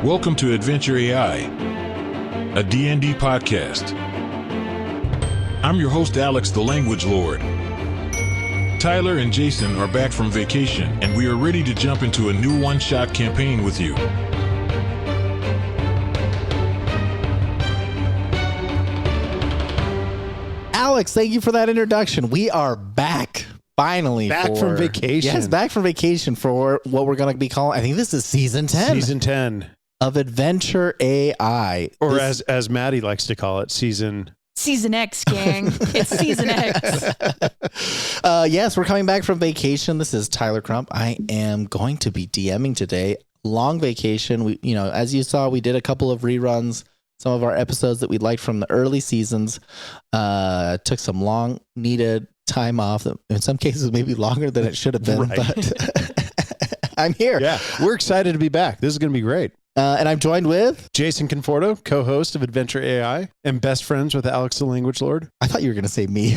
Welcome to Adventure AI, a D&D podcast. I'm your host, Alex, the Language Lord. Tyler and Jason are back from vacation, and we are ready to jump into a new one-shot campaign with you. Alex, thank you for that introduction. We are back. Finally. Back from vacation. Yes, back from vacation for what we're going to be calling, I think this is season 10. Season 10. Of Adventure AI. Or as Maddie likes to call it, Season X, gang. It's Season X. Yes, we're coming back from vacation. This is Tyler Crump. I am going to be DMing today. Long vacation. We, as you saw, we did a couple of reruns. Some of our episodes that we liked from the early seasons. Took some long needed time off. In some cases, maybe longer than it should have been. Right. But I'm here. Yeah, we're excited to be back. This is going to be great. And I'm joined with Jason Conforto, co-host of Adventure AI and best friends with Alex the Language Lord. I thought you were going to say me.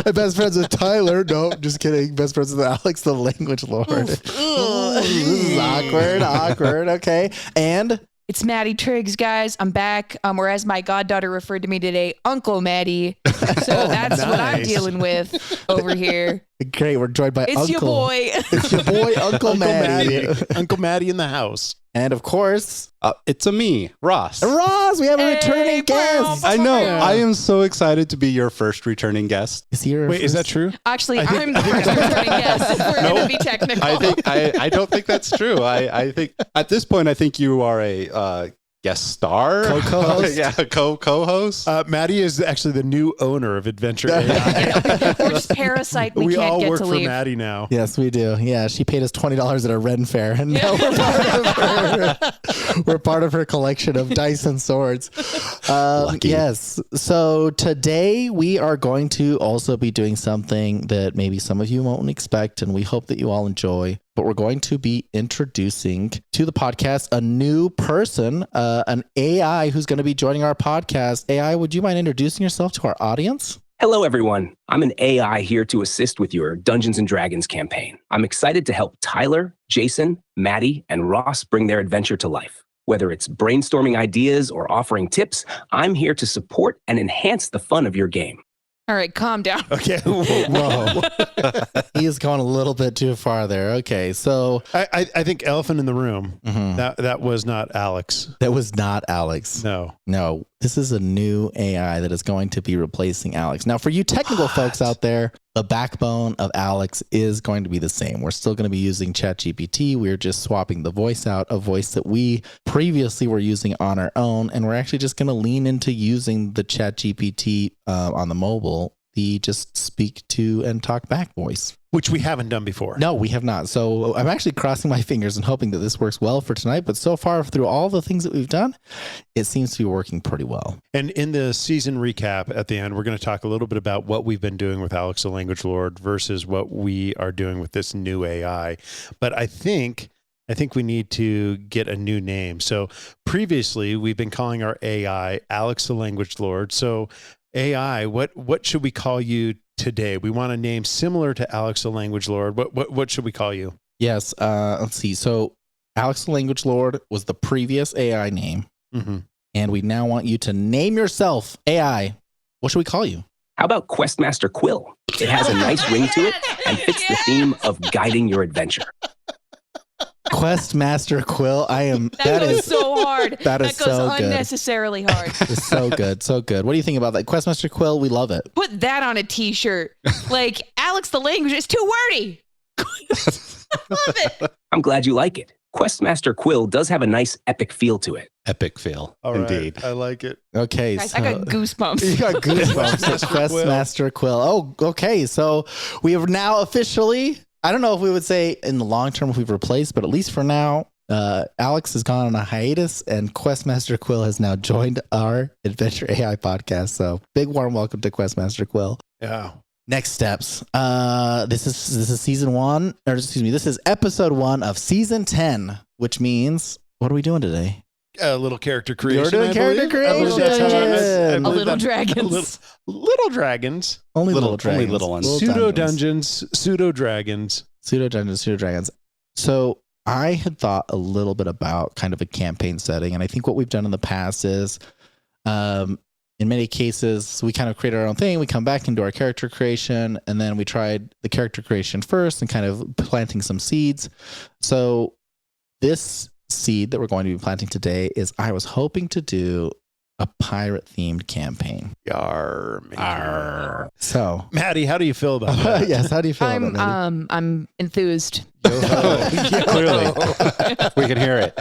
I'm best friends with Tyler. No, just kidding. Best friends with Alex the Language Lord. This is awkward. Okay. And it's Maddie Triggs, guys. I'm back. Or as my goddaughter referred to me today, Uncle Maddie. So that's what I'm dealing with over here. Great. We're joined by It's your boy. It's your boy, Uncle Maddie. Uncle Maddie in the house. And of course, it's me, Ross. Ross, we have a returning guest. I know. I am so excited to be your first returning guest. Is he your Wait, first? is that true? Actually, I'm the first returning guest. If we're going to be technical. I don't think that's true. I think at this point, I think you are a guest star, co-host. Yeah, co-host. Maddie is actually the new owner of Adventure AI. We're just parasite. We can't all get work to for leave. Maddie now. Yes, we do. Yeah, she paid us $20 at a Ren fair, and now we're part of her collection of dice and swords. Lucky. Yes. So today we are going to also be doing something that maybe some of you won't expect, and we hope that you all enjoy. But we're going to be introducing to the podcast a new person, an AI who's going to be joining our podcast. AI, would you mind introducing yourself to our audience? Hello, everyone. I'm an AI here to assist with your Dungeons & Dragons campaign. I'm excited to help Tyler, Jason, Maddie, and Ross bring their adventure to life. Whether it's brainstorming ideas or offering tips, I'm here to support and enhance the fun of your game. All right, calm down. Okay. Whoa. He is going a little bit too far there. Okay, so I think elephant in the room. That was not Alex. that was not Alex. No. This is a new AI that is going to be replacing Alex. Now, for you technical folks out there, the backbone of Alex is going to be the same. We're still going to be using ChatGPT. We're just swapping the voice out, a voice that we previously were using on our own. And we're actually just going to lean into using the ChatGPT on the mobile, the just speak to and talk back voice. Which we haven't done before. No, we have not. So I'm actually crossing my fingers and hoping that this works well for tonight. But so far, through all the things that we've done, it seems to be working pretty well. And in the season recap at the end, we're going to talk a little bit about what we've been doing with Alex the Language Lord versus what we are doing with this new AI. But I think we need to get a new name. So previously, we've been calling our AI Alex the Language Lord. So AI, what should we call you today? We want a name similar to Alex the Language Lord. What should we call you? Yes. Let's see. So Alex the Language Lord was the previous AI name. Mm-hmm. And we now want you to name yourself AI. What should we call you? How about Questmaster Quill? It has a nice ring to it and fits the theme of guiding your adventure. Questmaster Quill. That goes so hard. That is goes so good. unnecessarily hard. It's so good. So good. What do you think about that? Questmaster Quill, we love it. Put that on a t-shirt. Like, Alex the Language is too wordy. Love it. I'm glad you like it. Questmaster Quill does have a nice epic feel to it. Epic feel, All right. indeed. I like it. Okay. Guys, so I got goosebumps. You got goosebumps. Questmaster Quill. Questmaster Quill. Oh, okay. So we have now officially, I don't know if we would say in the long term if we've replaced, but at least for now, Alex has gone on a hiatus and Questmaster Quill has now joined our Adventure AI podcast. So big warm welcome to Questmaster Quill. Yeah. Next steps. This is season 1, or excuse me, this is episode 1 of season 10, which means, what are we doing today? A little character creation. You're doing I character believe. I believe that's how creation. I believe A little that- dragons. Little dragons. Only Little- little dragons. only little ones. Little Pseudo dungeons. dungeons. Pseudo dragons. Pseudo dungeons, pseudo dragons. So I had thought a little bit about kind of a campaign setting. And I think what we've done in the past is, in many cases, we kind of create our own thing. We come back and do our character creation. And then we tried the character creation first and kind of planting some seeds. So this seed that we're going to be planting today is I was hoping to do a pirate-themed campaign. Yar. So, Maddie, how do you feel about that? yes, how do you feel about that, Maddie? I'm enthused. Clearly, we can hear it.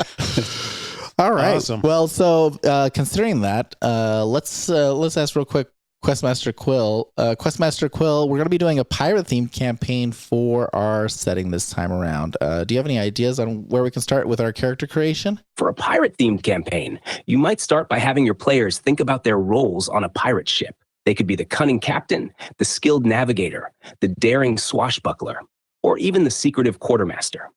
All right. Awesome. Well, so considering that, let's ask real quick, Questmaster Quill. Questmaster Quill, we're going to be doing a pirate-themed campaign for our setting this time around. Do you have any ideas on where we can start with our character creation? For a pirate-themed campaign, you might start by having your players think about their roles on a pirate ship. They could be the cunning captain, the skilled navigator, the daring swashbuckler, or even the secretive quartermaster.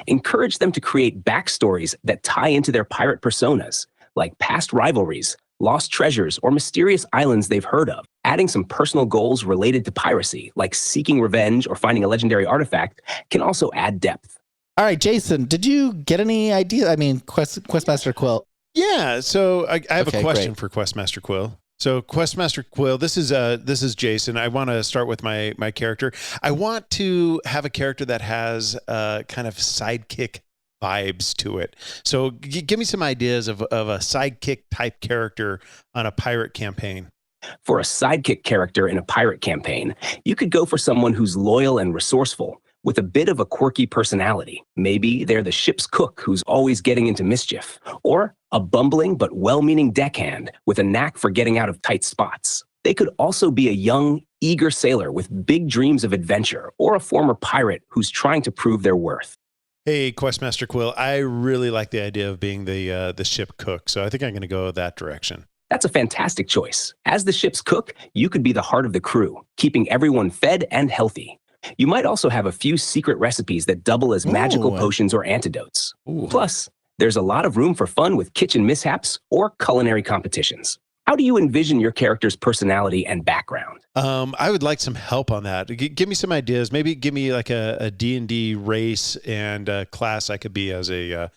Encourage them to create backstories that tie into their pirate personas, like past rivalries, lost treasures, or mysterious islands they've heard of. Adding some personal goals related to piracy, like seeking revenge or finding a legendary artifact, can also add depth. All right, Jason, did you get any idea? I mean, Questmaster Quill. Yeah, so I have Okay, a question great. for Questmaster Quill. So Questmaster Quill, this is Jason. I want to start with my character. I want to have a character that has kind of sidekick vibes to it. So give me some ideas of a sidekick type character on a pirate campaign. For a sidekick character in a pirate campaign, you could go for someone who's loyal and resourceful, with a bit of a quirky personality. Maybe they're the ship's cook who's always getting into mischief, or a bumbling but well-meaning deckhand with a knack for getting out of tight spots. They could also be a young, eager sailor with big dreams of adventure, or a former pirate who's trying to prove their worth. Hey, Questmaster Quill, I really like the idea of being the ship cook, so I think I'm going to go that direction. That's a fantastic choice. As the ship's cook, you could be the heart of the crew, keeping everyone fed and healthy. You might also have a few secret recipes that double as magical potions or antidotes. Plus, there's a lot of room for fun with kitchen mishaps or culinary competitions. How do you envision your character's personality and background? I would like some help on that. Give me some ideas. Maybe give me like a D&D race and a class I could be as a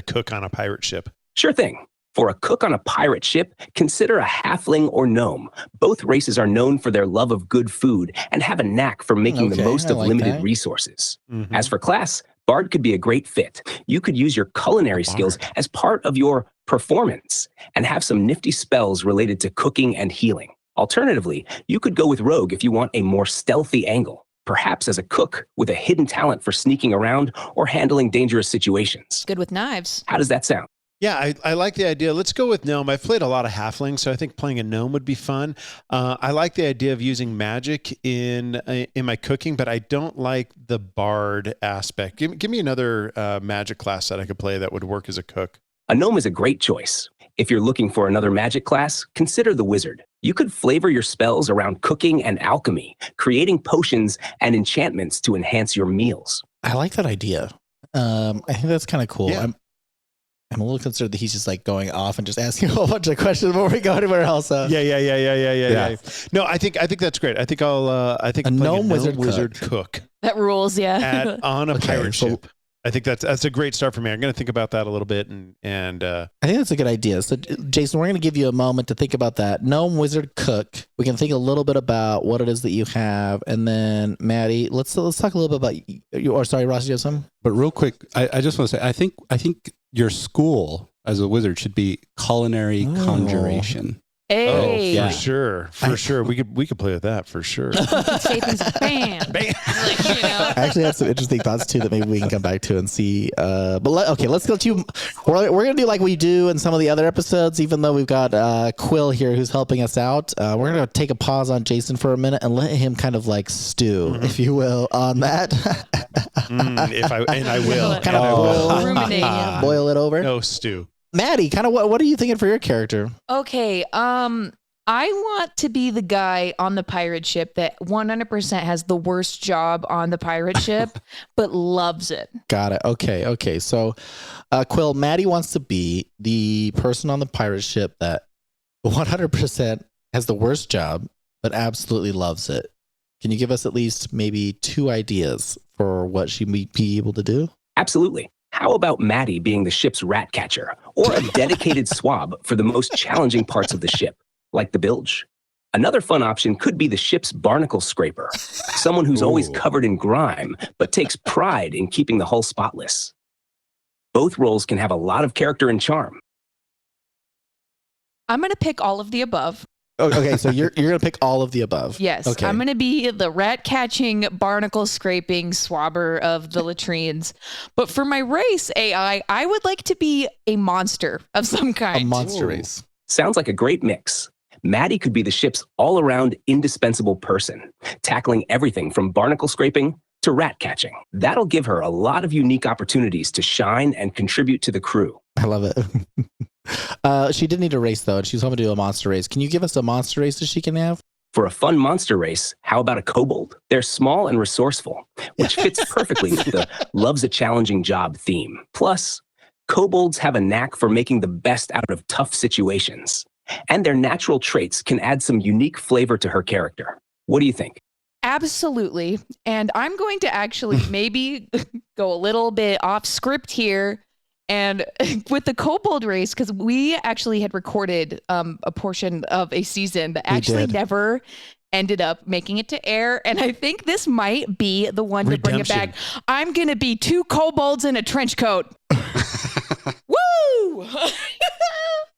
cook on a pirate ship. Sure thing. For a cook on a pirate ship, consider a halfling or gnome. Both races are known for their love of good food and have a knack for making the most of limited resources. Mm-hmm. As for class, Bard could be a great fit. You could use your culinary skills as part of your performance and have some nifty spells related to cooking and healing. Alternatively, you could go with Rogue if you want a more stealthy angle, perhaps as a cook with a hidden talent for sneaking around or handling dangerous situations. Good with knives. How does that sound? Yeah, I like the idea. Let's go with gnome. I've played a lot of halflings, so I think playing a gnome would be fun. I like the idea of using magic in my cooking, but I don't like the bard aspect. Give me another magic class that I could play that would work as a cook. A gnome is a great choice. If you're looking for another magic class, consider the wizard. You could flavor your spells around cooking and alchemy, creating potions and enchantments to enhance your meals. I like that idea. I think that's kind of cool. Yeah. I'm a little concerned that he's just like going off and just asking a whole bunch of questions before we go anywhere else. Yeah. No, I think that's great. I think a gnome wizard cook That rules, yeah. on a Okay, pirate so- ship. I think that's a great start for me. I'm going to think about that a little bit and I think that's a good idea. So, Jason, we're going to give you a moment to think about that. Gnome wizard cook. We can think a little bit about what it is that you have, and then Maddie, let's talk a little bit about you. Or sorry, Ross, you have some? But real quick, I just want to say, I think your school as a wizard should be culinary conjuration. Hey. yeah. for sure. We could play with that for sure. Say things like bam. Bam. Like, you know. I actually have some interesting thoughts too that maybe we can come back to and see. Let's go to. We're gonna do like we do in some of the other episodes. Even though we've got Quill here who's helping us out, we're gonna take a pause on Jason for a minute and let him kind of like stew, if you will, on that. I will. Kind of Ruminate, yeah. boil it over. No stew. Maddie, kind of what are you thinking for your character? Okay, I want to be the guy on the pirate ship that 100% has the worst job on the pirate ship, but loves it. Got it. Okay. So, Quill, Maddie wants to be the person on the pirate ship that 100% has the worst job, but absolutely loves it. Can you give us at least maybe 2 ideas for what she might be able to do? Absolutely. How about Maddie being the ship's rat catcher, or a dedicated swab for the most challenging parts of the ship, like the bilge? Another fun option could be the ship's barnacle scraper, someone who's always covered in grime, but takes pride in keeping the hull spotless. Both roles can have a lot of character and charm. I'm going to pick all of the above. Okay, so you're going to pick all of the above. Yes, Okay. I'm going to be the rat-catching, barnacle-scraping swabber of the latrines. But for my race AI, I would like to be a monster of some kind. A monster race. Sounds like a great mix. Maddie could be the ship's all-around indispensable person, tackling everything from barnacle scraping to rat catching. That'll give her a lot of unique opportunities to shine and contribute to the crew. I love it. She did need a race, though, and she was hoping to do a monster race. Can you give us a monster race that she can have? For a fun monster race, how about a kobold? They're small and resourceful, which fits perfectly with the loves a challenging job theme. Plus, kobolds have a knack for making the best out of tough situations, and their natural traits can add some unique flavor to her character. What do you think? Absolutely. And I'm going to actually maybe go a little bit off script here. And with the kobold race, because we actually had recorded a portion of a season that actually never ended up making it to air. And I think this might be the one to bring it back. I'm going to be 2 kobolds in a trench coat. Woo!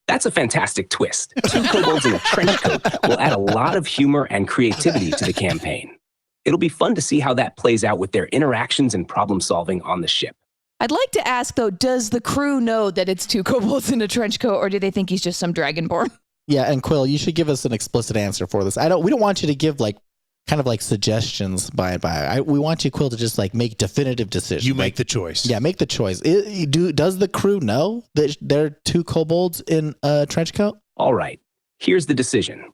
That's a fantastic twist. 2 kobolds in a trench coat will add a lot of humor and creativity to the campaign. It'll be fun to see how that plays out with their interactions and problem solving on the ship. I'd like to ask, though, does the crew know that it's 2 kobolds in a trench coat, or do they think he's just some dragonborn? Yeah, and Quill, you should give us an explicit answer for this. We don't want you to give kind of like suggestions by and by. We want you, Quill, to just like make definitive decisions. You make the choice. Yeah, make the choice. Does the crew know that there are 2 kobolds in a trench coat? All right, here's the decision.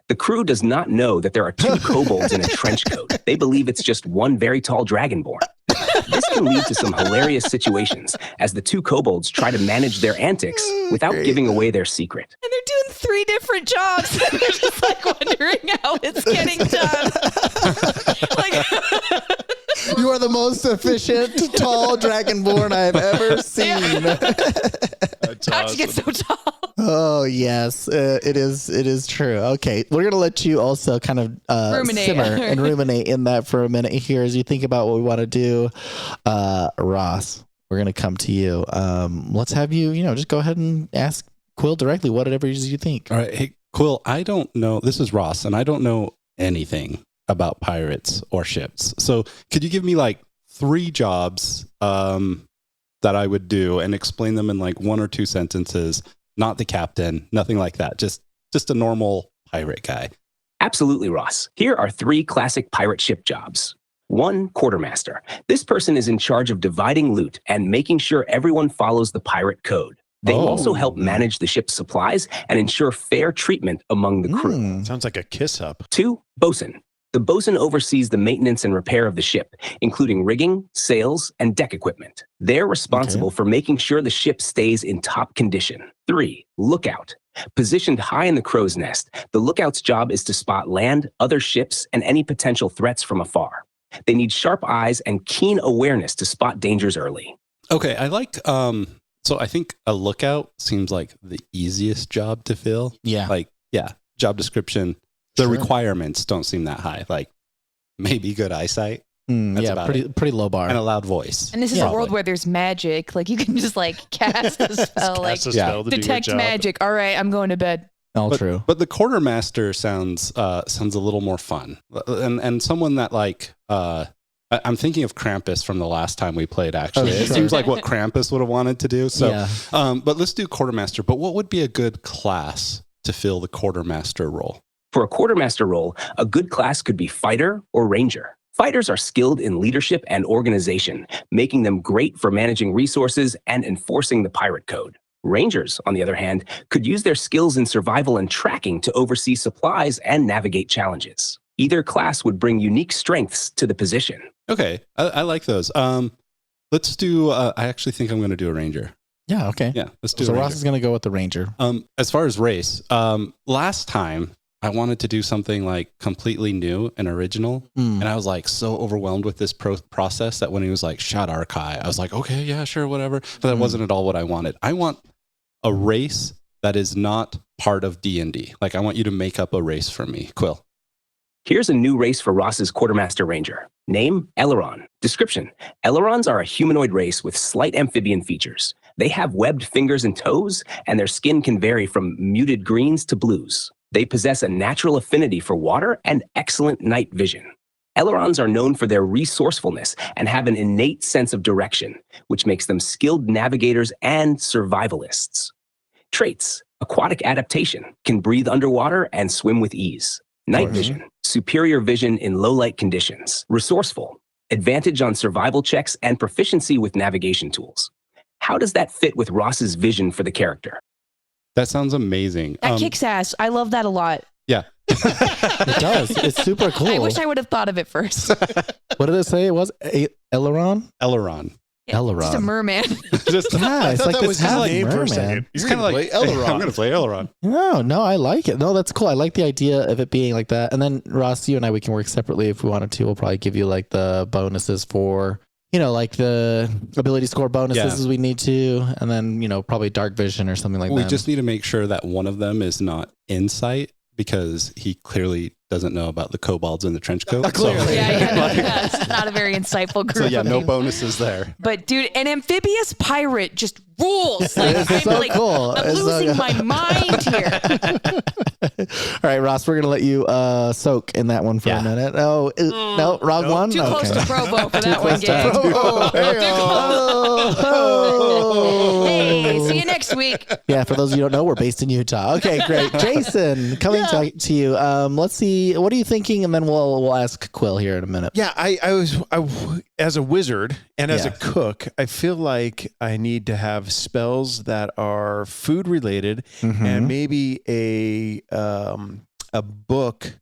The crew does not know that there are 2 kobolds in a trench coat. They believe it's just one very tall dragonborn. This can lead to some hilarious situations as the 2 kobolds try to manage their antics without giving away their secret. And they're doing 3 different jobs. And they're just like wondering how it's getting done. You are the most efficient, tall dragonborn I've ever seen. How'd you get so tall? Oh, yes, it is true. Okay, we're going to let you also kind of simmer and ruminate in that for a minute here as you think about what we want to do. Ross, we're going to come to you. Let's have you, just go ahead and ask Quill directly whatever you think. All right. Hey, Quill, I don't know. This is Ross, and I don't know anything about pirates or ships. So could you give me like 3 jobs that I would do and explain them in like 1 or 2 sentences? Not the captain, nothing like that. Just a normal pirate guy. Absolutely, Ross. Here are 3 classic pirate ship jobs. 1, quartermaster. This person is in charge of dividing loot and making sure everyone follows the pirate code. They also help manage the ship's supplies and ensure fair treatment among the crew. Sounds like a kiss up. 2, bosun. The bosun oversees the maintenance and repair of the ship, including rigging, sails, and deck equipment. They're responsible for making sure the ship stays in top condition. 3, lookout. Positioned high in the crow's nest, the lookout's job is to spot land, other ships, and any potential threats from afar. They need sharp eyes and keen awareness to spot dangers early. Okay, I like, so I think a lookout seems like the easiest job to fill. Yeah. Job description. The requirements don't seem that high. Like maybe good eyesight. Pretty low bar. And a loud voice. And this is a world where there's magic. Like you can just like cast a spell, detect magic. All right, I'm going to bed. True. But the quartermaster sounds a little more fun. And someone that like I'm thinking of Krampus from the last time we played, actually. It seems like what Krampus would have wanted to do. So but let's do quartermaster. But what would be a good class to fill the quartermaster role? For a quartermaster role, a good class could be fighter or ranger. Fighters are skilled in leadership and organization, making them great for managing resources and enforcing the pirate code. Rangers, on the other hand, could use their skills in survival and tracking to oversee supplies and navigate challenges. Either class would bring unique strengths to the position. Okay, I like those. Let's do, I actually think I'm going to do a ranger. Yeah, okay. Yeah, let's do So a ranger. Ross is going to go with the ranger. As far as race, last time I wanted to do something like completely new and original. Mm. And I was like so overwhelmed with this process that when he was like, shot Arkai, I was like, okay, yeah, sure, whatever. But that wasn't at all what I wanted. I want a race that is not part of D&D. Like, I want you to make up a race for me. Quill. Here's a new race for Ross's Quartermaster Ranger. Name, Aileron. Description: Ailerons are a humanoid race with slight amphibian features. They have webbed fingers and toes, and their skin can vary from muted greens to blues. They possess a natural affinity for water and excellent night vision. Ailerons are known for their resourcefulness and have an innate sense of direction, which makes them skilled navigators and survivalists. Traits: aquatic adaptation, can breathe underwater and swim with ease. Night vision, superior vision in low light conditions. Resourceful, advantage on survival checks and proficiency with navigation tools. How does that fit with Ross's vision for the character? That sounds amazing. That kicks ass. I love that a lot. Yeah. It does. It's super cool. I wish I would have thought of it first. What did it say? It was Aileron? Aileron. Aileron. Just a merman. Just, Yeah, it's thought like that this was his half name for a merman. second. it's You're kind of gonna like, play Aileron. I'm going to play Aileron. No, I like it. No, that's cool. I like the idea of it being like that. And then Ross, you and I, we can work separately if we wanted to. We'll probably give you like the bonuses for, like the ability score bonuses Yeah. as we need to. And then, probably dark vision or something like We that. just need to make sure that one of them is not insight because he clearly doesn't know about the kobolds in the trench coat. Clearly. Yeah, it's not a very insightful group. So yeah, of no names. bonuses there. But dude, an amphibious pirate just rules. Like, It's I'm so like, cool. I'm It's so losing good. my mind here. All right, Ross, we're going to let you soak in that one for a minute. Oh, no, wrong one? Too close to Provo for that one, close to gang. Provo. Oh. Hey, see you next week. Yeah, for those of you who don't know, we're based in Utah. Okay, great. Jason, coming to you. Let's see. What are you thinking? And then we'll ask Quill here in a minute. Yeah, I as a wizard and as a Yeah. cook, I feel like I need to have spells that are food related and maybe a book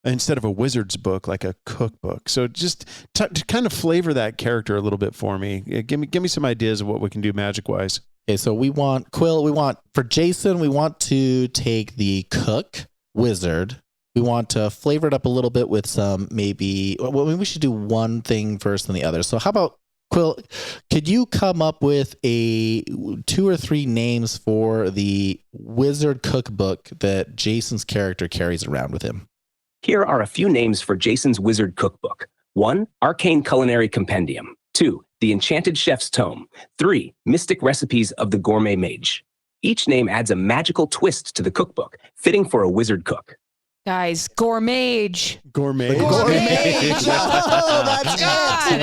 instead of a wizard's book, like a cookbook. So just to kind of flavor that character a little bit for me. Give me some ideas of what we can do magic wise. Okay, so we want for Jason, we want to take the cook wizard. We want to flavor it up a little bit with some maybe we should do one thing first than the other. So how about Quill, could you come up with 2 or 3 names for the wizard cookbook that Jason's character carries around with him? Here are a few names for Jason's Wizard Cookbook. 1. Arcane Culinary Compendium. 2. The Enchanted Chef's Tome. 3. Mystic Recipes of the Gourmet Mage. Each name adds a magical twist to the cookbook, fitting for a wizard cook. Guys, gourmage. Gourmet. Gourmage. Oh, that's God.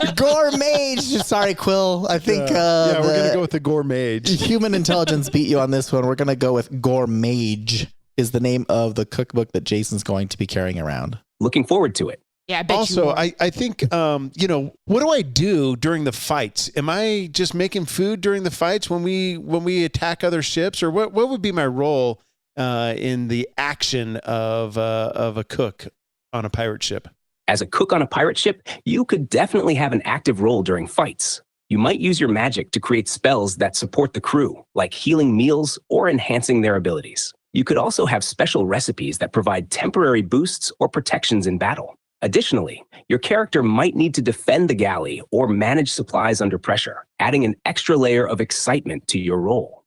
it. Gourmage. Sorry, Quill. I think we're going to go with the gourmet. human intelligence beat you on this one. We're going to go with Gourmage is the name of the cookbook that Jason's going to be carrying around. Looking forward to it. Yeah, I bet you Also, won't. I think, what do I do during the fights? Am I just making food during the fights when we attack other ships, or what would be my role in the action of a cook on a pirate ship? As a cook on a pirate ship, you could definitely have an active role during fights. You might use your magic to create spells that support the crew, like healing meals or enhancing their abilities. You could also have special recipes that provide temporary boosts or protections in battle. Additionally, your character might need to defend the galley or manage supplies under pressure, adding an extra layer of excitement to your role.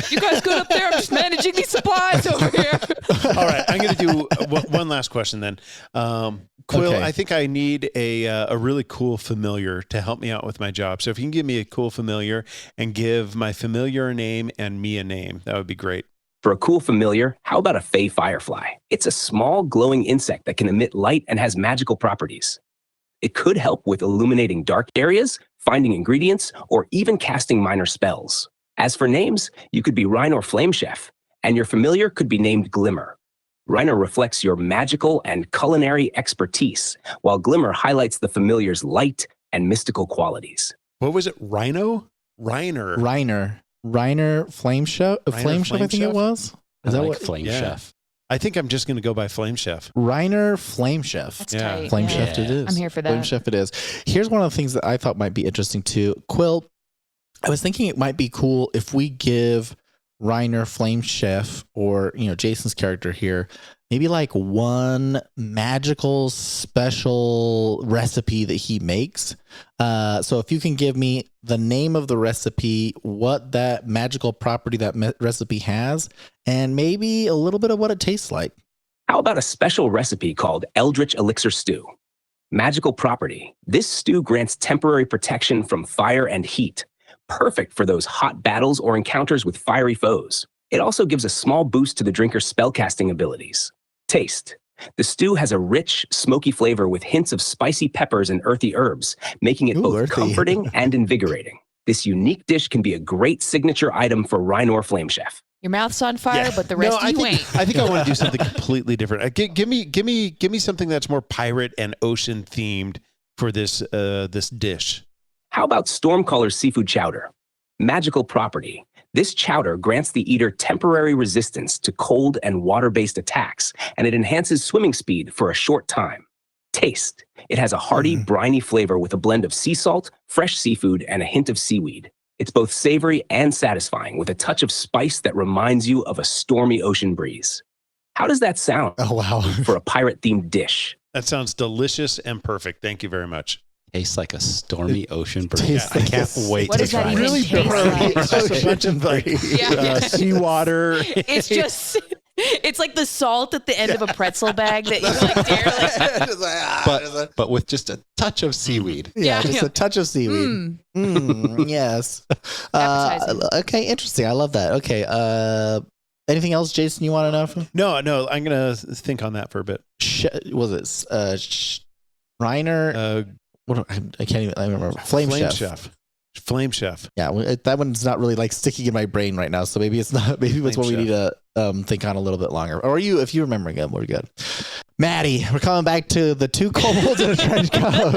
You guys good up there? I'm just managing these supplies over here. All right, I'm going to do one last question then. Quill, Okay. I think I need a really cool familiar to help me out with my job. So if you can give me a cool familiar and give my familiar a name and me a name, that would be great. For a cool familiar, how about a fey firefly? It's a small glowing insect that can emit light and has magical properties. It could help with illuminating dark areas, finding ingredients, or even casting minor spells. As for names, you could be Reiner Flamechef, and your familiar could be named Glimmer. Reiner reflects your magical and culinary expertise, while Glimmer highlights the familiar's light and mystical qualities. What was it? Rhino? Reiner. Reiner Flame Chef? Flame Chef, I think it Flamechef? was. I Is that like what? Flame Yeah. Chef. I think I'm just going to go by Flame Chef. Reiner Flame Chef. That's Yeah. tight. Flame yeah. Chef it is. I'm here for that. Flame Chef it is. Here's one of the things that I thought might be interesting too. Quill, I was thinking it might be cool if we give Reiner Flame Chef or, Jason's character here, maybe like one magical special recipe that he makes. So if you can give me the name of the recipe, what that magical property that recipe has, and maybe a little bit of what it tastes like. How about a special recipe called Eldritch Elixir Stew? Magical property. This stew grants temporary protection from fire and heat, perfect for those hot battles or encounters with fiery foes. It also gives a small boost to the drinker's spellcasting abilities. Taste. The stew has a rich, smoky flavor with hints of spicy peppers and earthy herbs, making it both earthy. comforting and invigorating. This unique dish can be a great signature item for Reiner Flame Chef. Your mouth's on fire, but the rest of you ain't. I think I want to do something completely different. Give me something that's more pirate and ocean themed for this dish. How about Stormcaller's seafood chowder? Magical property. This chowder grants the eater temporary resistance to cold and water-based attacks, and it enhances swimming speed for a short time. Taste. It has a hearty, briny flavor with a blend of sea salt, fresh seafood, and a hint of seaweed. It's both savory and satisfying with a touch of spice that reminds you of a stormy ocean breeze. How does that sound Oh, wow. for a pirate-themed dish? That sounds delicious and perfect. Thank you very much. Tastes like a stormy ocean breeze. Tastes I like can't wait What to does that try even it. taste like? Just a bunch of like Yeah. seawater. It's just, it's like the salt at the end of a pretzel bag that you like dare like. but with just a touch of seaweed. Yeah, Yeah. just a touch of seaweed. Yes. Appetizing. Okay, interesting. I love that. Okay. Anything else, Jason, you want to know? No, I'm going to think on that for a bit. Was it Reiner? What, I can't even. I don't remember. Flame Chef. Flame Chef. Yeah, that one's not really like sticking in my brain right now. So maybe it's not. Maybe it's Flame what we need to think on a little bit longer. Or if you remember again, we're good. Maddie, we're coming back to the two kobolds in a trench coat.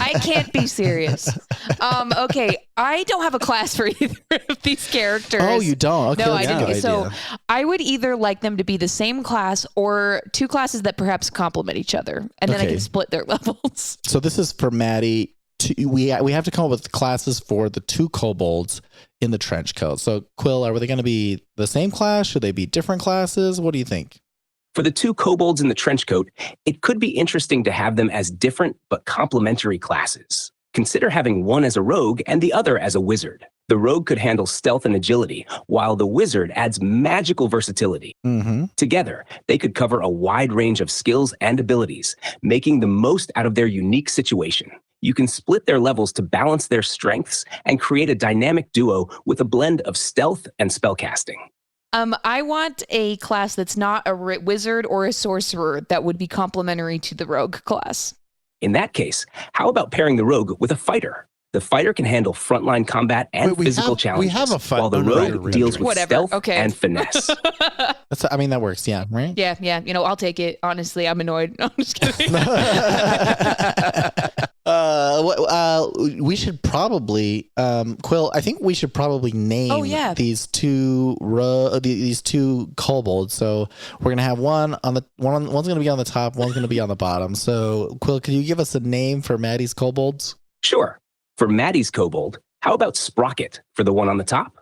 I can't be serious. Okay, I don't have a class for either of these characters. Oh, you don't? Okay, No, I that's a didn't. good So idea. I would either like them to be the same class or two classes that perhaps complement each other, and then I Okay. can split their levels. So this is for Maddie. We have to come up with classes for the two kobolds in the trench coat. So Quill, are they going to be the same class? Should they be different classes? What do you think? For the two kobolds in the trench coat, it could be interesting to have them as different but complementary classes. Consider having one as a rogue and the other as a wizard. The rogue could handle stealth and agility, while the wizard adds magical versatility. Mm-hmm. Together, they could cover a wide range of skills and abilities, making the most out of their unique situation. You can split their levels to balance their strengths and create a dynamic duo with a blend of stealth and spellcasting. I want a class that's not a wizard or a sorcerer that would be complementary to the rogue class. In that case, how about pairing the rogue with a fighter? The fighter can handle frontline combat and Wait, we physical have- challenges, we have a fight- while the oh, no, rogue right, deals right. with Whatever, stealth okay. and finesse. That works. Yeah, right. Yeah, I'll take it. Honestly, I'm annoyed. No, I'm just kidding. We should probably, Quill. I think we should probably name these two kobolds. So we're gonna have one's gonna be on the top, one's gonna be on the bottom. So Quill, can you give us a name for Maddie's kobolds? Sure. For Maddie's kobold, how about Sprocket for the one on the top?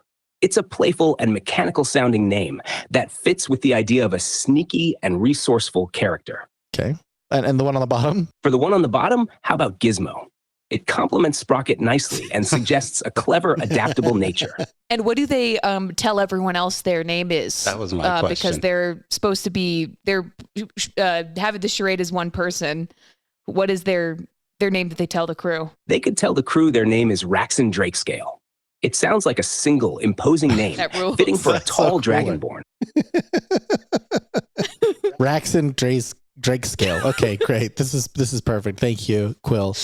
It's a playful and mechanical sounding name that fits with the idea of a sneaky and resourceful character. Okay, and the one on the bottom. For the one on the bottom, how about Gizmo? It complements Sprocket nicely and suggests a clever, adaptable nature. And what do they tell everyone else their name is? That was my question. Because they're supposed to be, they're having the charade as one person. What is their name that they tell the crew? They could tell the crew their name is Raxon Drakescale. It sounds like a single, imposing name, That rules. fitting for a That's tall so cool. dragonborn. Raxon Drake scale. Okay, great. This is perfect. Thank you, Quill.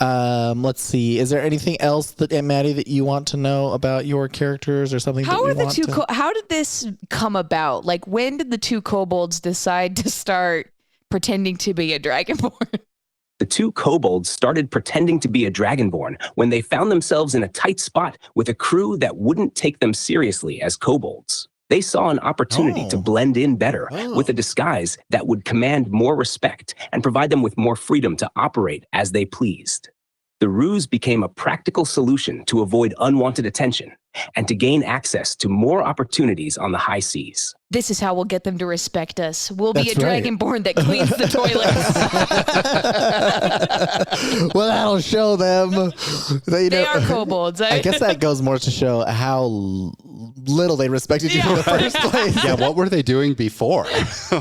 Let's see. Is there anything else that Maddie that you want to know about your characters or something? How that are you the want two? to... How did this come about? Like, when did the two kobolds decide to start pretending to be a dragonborn? The two kobolds started pretending to be a dragonborn when they found themselves in a tight spot with a crew that wouldn't take them seriously as kobolds. They saw an opportunity to blend in better with a disguise that would command more respect and provide them with more freedom to operate as they pleased. The ruse became a practical solution to avoid unwanted attention and to gain access to more opportunities on the high seas. This is how we'll get them to respect us. We'll be That's a right. dragonborn that cleans the toilets. Well, that'll show them. They are kobolds. I guess that goes more to show how little they respected you in the first place. Yeah, what were they doing before?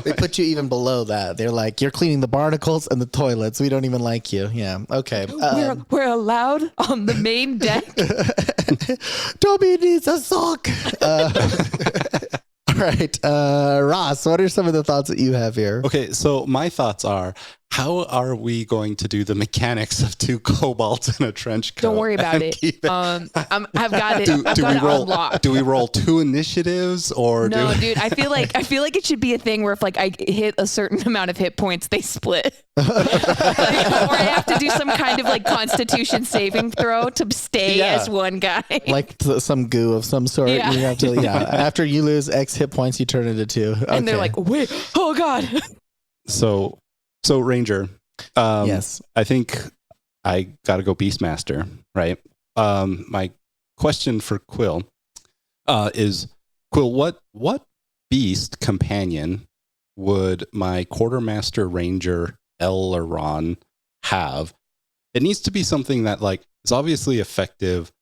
They put you even below that. They're like, you're cleaning the barnacles and the toilets. We don't even like you. Yeah. Okay. We're allowed on the main deck. Toby needs a sock. All right. Ross, what are some of the thoughts that you have here? Okay, so my thoughts are, how are we going to do the mechanics of two kobolds in a trench coat? Don't worry about and it. keep I've got it. I've got it unlocked. Do we roll 2 initiatives or No, dude. I feel like it should be a thing where if like I hit a certain amount of hit points, they split. Or I have to do some kind of like Constitution saving throw to stay as one guy. Like some goo of some sort. Yeah. You have to, after you lose X hit points, you turn into 2. Okay. And they're like, wait, oh God. So Ranger, yes. I think I got to go Beastmaster, right? My question for Quill is, Quill, what beast companion would my Quartermaster Ranger Elron have? It needs to be something that like is obviously effective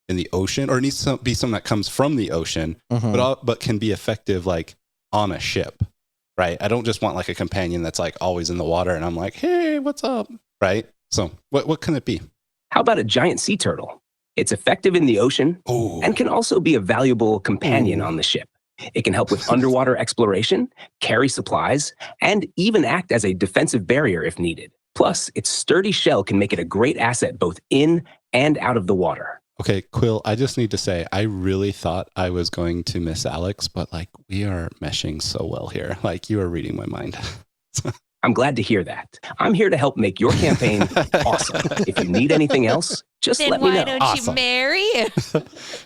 in the ocean, or it needs to be something that comes from the ocean, but can be effective like on a ship. Right. I don't just want like a companion that's like always in the water and I'm like, hey, what's up? Right. So what can it be? How about a giant sea turtle? It's effective in the ocean and can also be a valuable companion on the ship. It can help with underwater exploration, carry supplies, and even act as a defensive barrier if needed. Plus, its sturdy shell can make it a great asset both in and out of the water. Okay, Quill, I just need to say, I really thought I was going to miss Alex, but like we are meshing so well here. Like you are reading my mind. I'm glad to hear that. I'm here to help make your campaign awesome. If you need anything else, just let me know. Why don't you marry?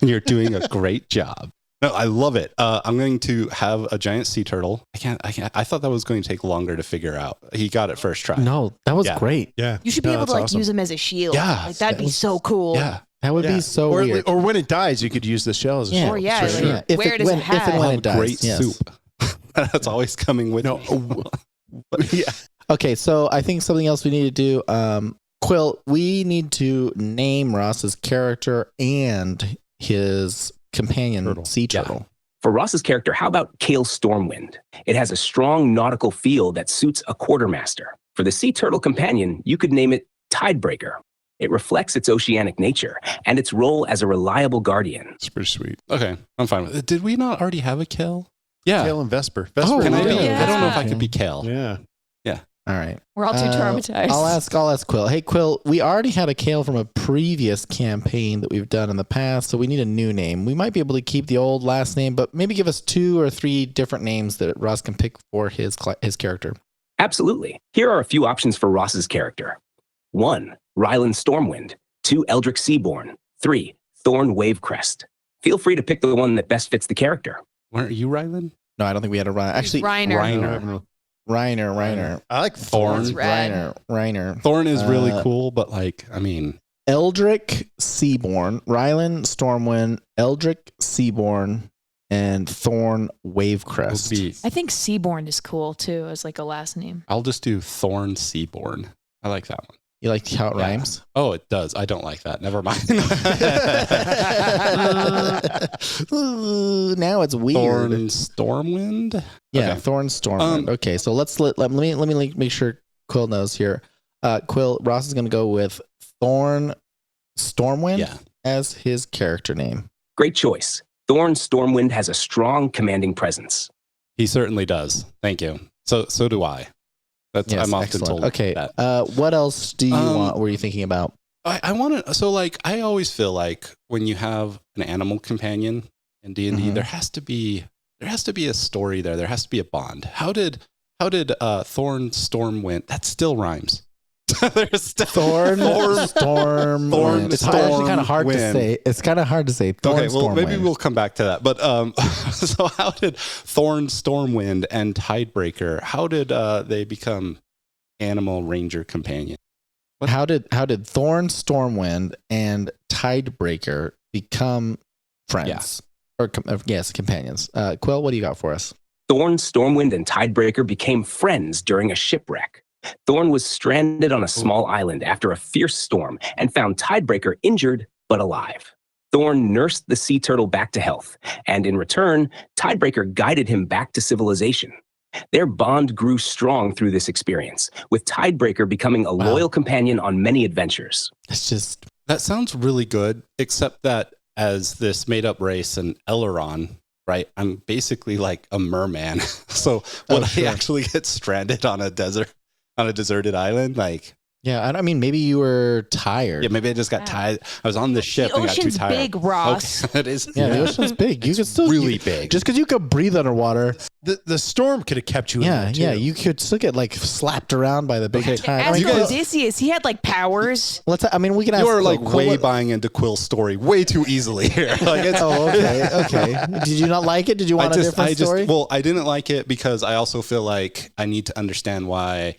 You're doing a great job. No, I love it. I'm going to have a giant sea turtle. I can't. I thought that was going to take longer to figure out. He got it first try. No, that was Yeah. great. Yeah. You should be able to like awesome. use them as a shield. Yeah, Like that'd be so cool. Yeah. That would be so or, weird. Or when it dies, you could use the shell as a Yeah. shield. Or yeah, for like, sure. If wear it- it as a when- if hat. and when I'll it have dies, great yes. soup. That's always coming with me. Yeah. Okay, so I think something else we need to do, Quill, we need to name Ross's character and his companion, Turtle. sea turtle. For Ross's character, how about Kale Stormwind? It has a strong nautical feel that suits a quartermaster. For the sea turtle companion, you could name it Tidebreaker. It reflects its oceanic nature and its role as a reliable guardian. It's pretty sweet. Okay, I'm fine with it. Did we not already have a Kale? Yeah. Kale and Vesper. Oh, Vesper Can I is be? good. Yeah. I don't know if I could be Kale. Yeah. All right. We're all too traumatized. I'll ask Quill. Hey, Quill, we already had a Kale from a previous campaign that we've done in the past, so we need a new name. We might be able to keep the old last name, but maybe give us 2 or 3 different names that Ross can pick for his character. Absolutely. Here are a few options for Ross's character. 1. Ryland Stormwind. 2. Eldrick Seaborn. 3. Thorn Wavecrest. Feel free to pick the one that best fits the character. Weren't you Ryland? No, I don't think we had a Ryan. Actually, Reiner. Reiner. I like Thorn. That's rad. Reiner. Thorn is really Uh, cool, but like, I mean, Eldrick Seaborn, Ryland Stormwind, Eldrick Seaborn, and Thorn it'll Wavecrest. be, I think Seaborn is cool too as like a last name. I'll just do Thorn Seaborn. I like that one. You like how it Yeah. rhymes? Oh, it does. I don't like that. Never mind. Ooh, now it's weird. Thorn Stormwind. Yeah, Okay. Thorn Stormwind. Okay, so let me make sure Quill knows here. Quill, Ross is going to go with Thorn Stormwind Yeah. as his character name. Great choice. Thorn Stormwind has a strong, commanding presence. He certainly does. Thank you. So do I. That's Yes, I'm often excellent. told. Okay, that. what else do you Um, want? Were you thinking about? I want to. So like, I always feel like when you have an animal companion in D&D, Mhm. there has to be a story there. There has to be a bond. How did Thorn Stormwind? That still rhymes. There's still Thorn Storm. Thorn It's actually kind of hard to Stormwind. say. It's kind of hard to say. Thorn Okay, well, maybe Stormwind. we'll come back to that. But so how did Thorn Stormwind and Tidebreaker? How did they become animal ranger companion? How did Thorn, Stormwind, and Tidebreaker become friends? Yes, companions. Quill, what do you got for us? Thorn, Stormwind, and Tidebreaker became friends during a shipwreck. Thorn was stranded on a small island after a fierce storm and found Tidebreaker injured but alive. Thorn nursed the sea turtle back to health, and in return, Tidebreaker guided him back to civilization. Their bond grew strong through this experience, with Tidebreaker becoming a loyal companion on many adventures. That sounds really good, except that as this made-up race in Eleron, right, I'm basically like a merman. So when I actually get stranded on a deserted island, like... Yeah, I mean, maybe you were tired. Yeah, maybe I just got tired. I was on the ship and got too tired. The ocean's big, Ross. Okay, it is. Yeah, the ocean's big. You could still really big. Just because you could breathe underwater. The storm could have kept you in there too. Yeah, you could still get like slapped around by the big tide. As for Odysseus, he had like powers. We can ask. You are like way buying into Quill's story way too easily here. Like okay. Did you not like it? Did you want a different story? Well, I didn't like it because I also feel like I need to understand why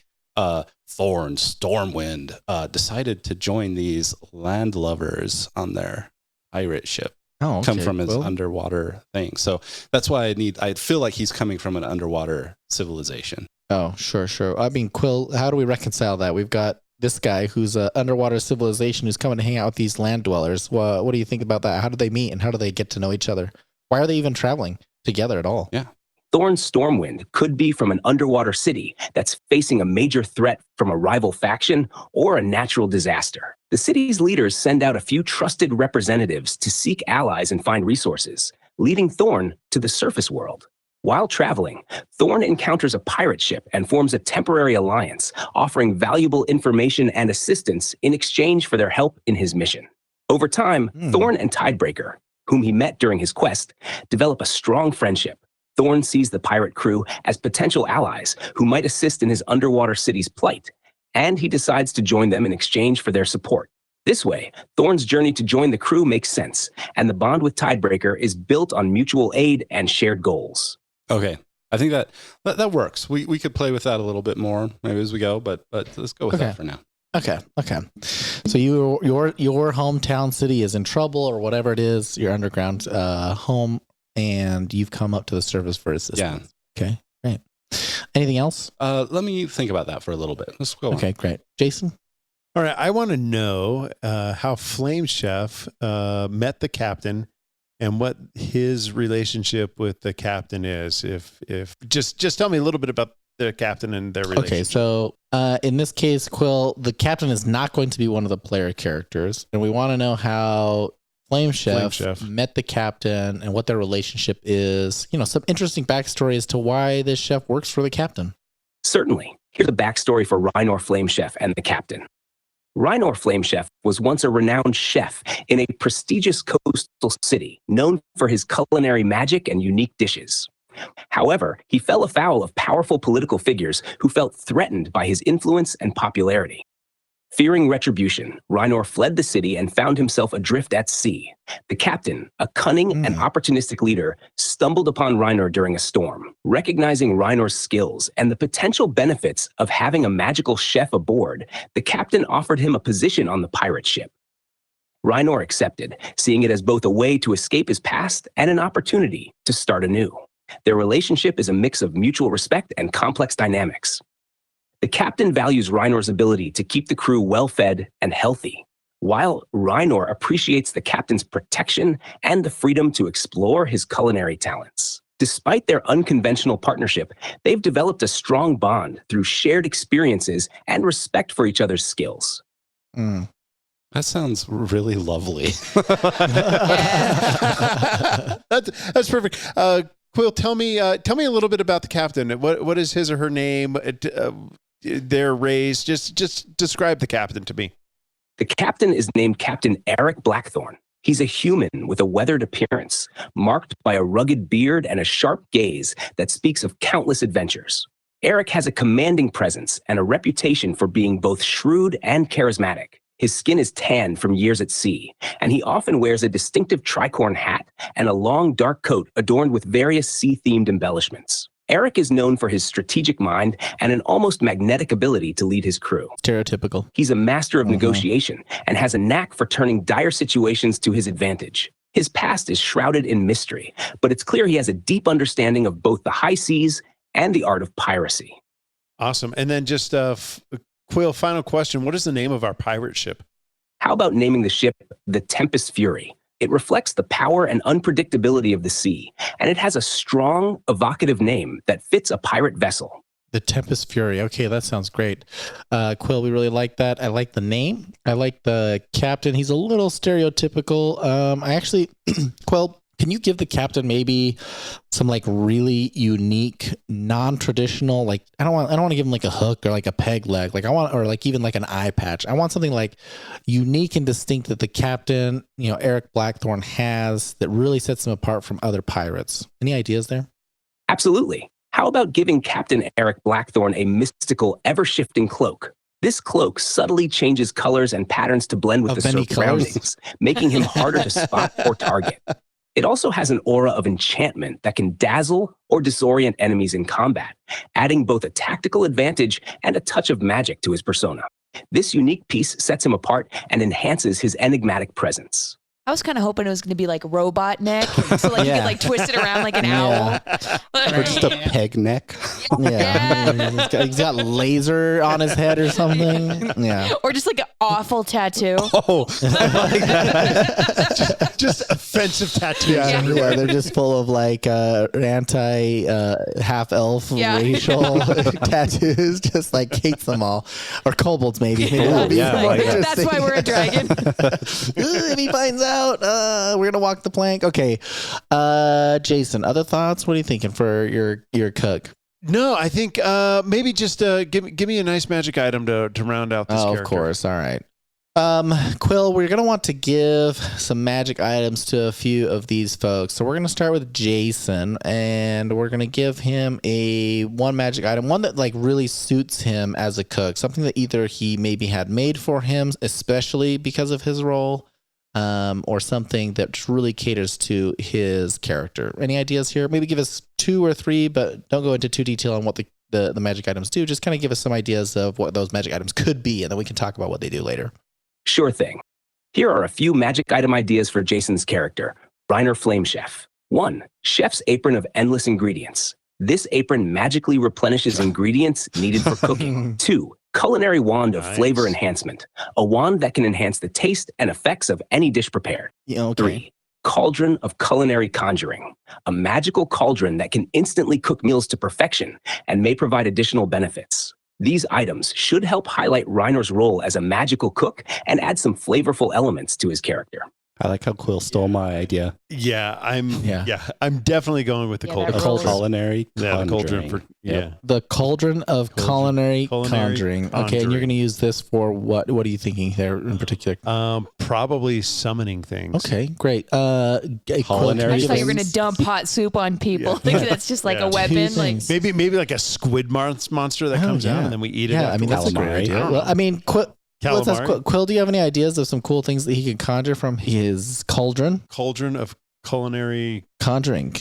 Thorn, Stormwind decided to join these landlubbers on their pirate ship. Come from his underwater thing. So that's why I feel like he's coming from an underwater civilization. Oh, sure. I mean, Quill, how do we reconcile that? We've got this guy who's an underwater civilization who's coming to hang out with these land dwellers. Well, what do you think about that? How do they meet and how do they get to know each other? Why are they even traveling together at all? Yeah. Thorn Stormwind could be from an underwater city that's facing a major threat from a rival faction or a natural disaster. The city's leaders send out a few trusted representatives to seek allies and find resources, leading Thorn to the surface world. While traveling, Thorn encounters a pirate ship and forms a temporary alliance, offering valuable information and assistance in exchange for their help in his mission. Over time, Thorn and Tidebreaker, whom he met during his quest, develop a strong friendship. Thorn sees the pirate crew as potential allies who might assist in his underwater city's plight, and he decides to join them in exchange for their support. This way, Thorn's journey to join the crew makes sense, and the bond with Tidebreaker is built on mutual aid and shared goals. Okay. I think that works. We could play with that a little bit more maybe as we go, but let's go with that for now. Okay. So your hometown city is in trouble or whatever it is, your underground home, and you've come up to the surface for assistance. Yeah. Okay, great. Anything else? Let me think about that for a little bit. Let's go on. Okay, great. Jason? All right, I want to know how Flame Chef met the captain and what his relationship with the captain is. If just tell me a little bit about the captain and their relationship. Okay, so in this case, Quill, the captain is not going to be one of the player characters, and we want to know how Flame Chef met the captain and what their relationship is. Some interesting backstory as to why this chef works for the captain. Certainly. Here's the backstory for Reinor Flame Chef and the captain. Reinor Flame Chef was once a renowned chef in a prestigious coastal city known for his culinary magic and unique dishes. However, he fell afoul of powerful political figures who felt threatened by his influence and popularity. Fearing retribution, Reinor fled the city and found himself adrift at sea. The captain, a cunning and opportunistic leader, stumbled upon Reinor during a storm. Recognizing Reinor's skills and the potential benefits of having a magical chef aboard, the captain offered him a position on the pirate ship. Reinor accepted, seeing it as both a way to escape his past and an opportunity to start anew. Their relationship is a mix of mutual respect and complex dynamics. The captain values Reinor's ability to keep the crew well-fed and healthy, while Reinor appreciates the captain's protection and the freedom to explore his culinary talents. Despite their unconventional partnership, they've developed a strong bond through shared experiences and respect for each other's skills. That sounds really lovely. That's perfect. Quill, tell me a little bit about the captain. What is his or her name? Their race. Just describe the captain to me. The captain is named Captain Eric Blackthorn. He's a human with a weathered appearance, marked by a rugged beard and a sharp gaze that speaks of countless adventures. Eric has a commanding presence and a reputation for being both shrewd and charismatic. His skin is tan from years at sea, and he often wears a distinctive tricorn hat and a long dark coat adorned with various sea-themed embellishments. Eric is known for his strategic mind and an almost magnetic ability to lead his crew. Stereotypical. He's a master of negotiation and has a knack for turning dire situations to his advantage. His past is shrouded in mystery, but it's clear he has a deep understanding of both the high seas and the art of piracy. Awesome. And then just Quill, final question. What is the name of our pirate ship? How about naming the ship the Tempest Fury? It reflects the power and unpredictability of the sea, and it has a strong, evocative name that fits a pirate vessel. The Tempest Fury. Okay, that sounds great. Quill, we really like that. I like the name. I like the captain. He's a little stereotypical. I actually, Quill, can you give the captain maybe some like really unique, non-traditional, like I don't want to give him like a hook or like a peg leg. Like I want, or like even like an eye patch. I want something like unique and distinct that the captain, Eric Blackthorne has that really sets him apart from other pirates. Any ideas there? Absolutely. How about giving Captain Eric Blackthorne a mystical, ever-shifting cloak? This cloak subtly changes colors and patterns to blend with the surroundings, making him harder to spot or target. It also has an aura of enchantment that can dazzle or disorient enemies in combat, adding both a tactical advantage and a touch of magic to his persona. This unique piece sets him apart and enhances his enigmatic presence. I was kind of hoping it was going to be like robot neck, so like you could like twist it around like an owl, or just a peg neck. Yeah. He's got laser on his head or something. Yeah, or just like an awful tattoo. Oh, I like that. just offensive tattoos. Yeah, they're just full of like anti half elf racial tattoos. Just like hates them all, or kobolds maybe. That's why we're a dragon. If he finds out, we're gonna walk the plank. Okay, Jason, other thoughts? What are you thinking for your cook? No, I think maybe just give me a nice magic item to round out this character. Of course. All right. Quill, we're gonna want to give some magic items to a few of these folks. So we're gonna start with Jason, and we're gonna give him one magic item, one that like really suits him as a cook, something that either he maybe had made for him, especially because of his role, or something that really caters to his character. Any ideas here? Maybe give us 2 or 3, but don't go into too detail on what the magic items do. Just kind of give us some ideas of what those magic items could be, and then we can talk about what they do later. Sure thing. Here are a few magic item ideas for Jason's character, Reiner Flame Chef. 1. Chef's apron of endless ingredients. This apron magically replenishes ingredients needed for cooking. 2. Culinary wand of flavor enhancement. A wand that can enhance the taste and effects of any dish prepared. Yeah, okay. 3. Cauldron of culinary conjuring. A magical cauldron that can instantly cook meals to perfection and may provide additional benefits. These items should help highlight Reiner's role as a magical cook and add some flavorful elements to his character. I like how Quill stole my idea. Yeah, I'm definitely going with the cauldron. Culinary the cauldron the cauldron of culinary conjuring. Okay, and you're going to use this for what? What are you thinking there in particular? Probably summoning things. Okay, great. Culinary. I thought you were going to dump hot soup on people. That's just like a weapon. Like maybe like a squid monster that comes out and then we eat it. Yeah, I mean that's a great idea. Well, I mean, let's ask Quill, do you have any ideas of some cool things that he can conjure from his cauldron? Cauldron of culinary conjuring.